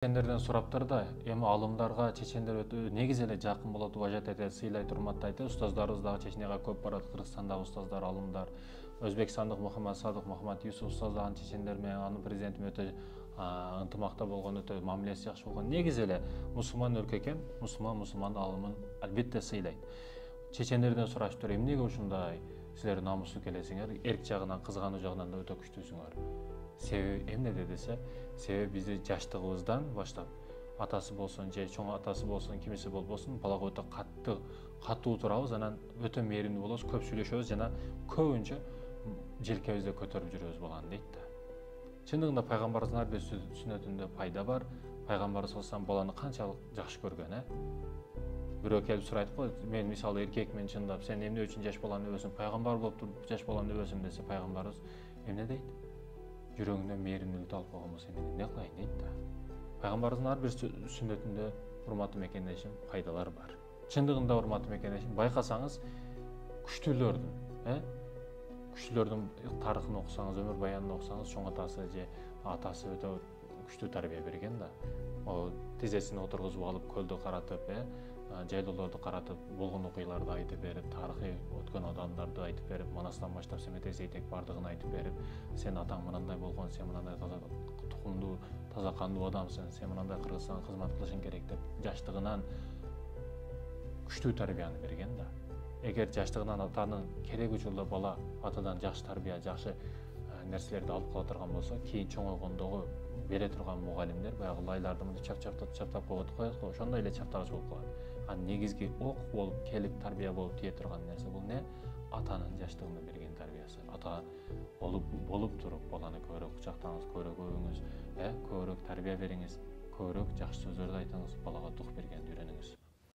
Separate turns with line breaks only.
Чечендерден сураптар да эми алымдарга чечендер өтө негизи эле жакын болот, уважать этет, сыйлайт, урматтайт. Устаздарыбыз дагы Чечняга көп барат. Кыргызстандагы устаздар, алымдар, Өзбекстандык Мухаммад Садык, Мухаммад Юсуп устаз дагы чечендер менен анын президенти өтө ынтымакта болгон, өтө мамилеси жакшы болгон. Негизи эле мусулман өлкө экен, мусулман алымын албетте сыйлайт. Чечендерден сурашыптыр, эмнеге ушундай силер намустуу келесиңер, эрк жагынан, кызгануу жагынан да өтө күчтүүсүңөр. Себеби эмнеде десе, себеби бизди жаштыгыбыздан баштап атасы болсун же чоң атасы болсун, кимиси болбосун, балага өтө катуу турабыз, анан өтө мээримдүү болобуз, көп сүйлөшөбүз жана көбүнчө желкебизде көтөрүп жүрөбүз баланы дейт да. Чындыгында пайгамбарыбыздын ар бир сүннөтүндө пайда бар. Пайгамбарыбыз саллаллаху баланы канчалык жакшы көргөн, Бирөө келип сурайт го, мен мисалы эркекмен чындап, сен эмне үчүн жаш баланы өбөсүң, пайгамбар болуп туруп жаш баланы өбөсүң десе, пайгамбарыбыз эмне дейт? Жүрөгүндө мээримдүүлүктү алып койгон болсо мен эмне кылайын дейт да. Пайгамбарыбыздын ар бир сүннөтүндө урматтуу мекендешим пайдалар бар. Чындыгында урматтуу мекендешим байкасаңыз күчтүүлөрдүн тарыхын окусаңыз, өмүр баянын окусаңыз, чоң атасы же атасы өтө күчтүү тарбия берген да. Тизесине отургузуп алып, көлдү каратып, жайлоолорду каратып, болгон окуяларды айтып берип, тарыхый өткөн адамдарды айтып берип, Манастан баштап Семетей Сейтек бардыгын айтып берип, сен атаң мынандай болгон, сен мынандай таза тукумдуу, таза кандуу адамсың, сен мынандай Кыргызстанга кызмат кылышың керек деп, жаштыгынан күчтүү тарбияны берген да. Эгер жаштыгынан атанын керек учурда бала атадан жакшы тарбия, жакшы нерселерди алып кала турган болсо, кийин чоңойгондогу бере турган мугалимдер баягы лайларды мынтип чаптап коет го, ошондой эле чаптагыч болуп калат. Негизги ок болуп, келип тарбия болуп тие турган нерсе бул не? Атанын жаштыгында берген тарбиясы. Ата болуп туруп баланы көбүрөөк кучактаңыз, көбүрөөк өбүңүз, көбүрөөк тарбия бериңиз, көбүрөөк жакшы сөздөрдү айтыңыз, балага дух бергенди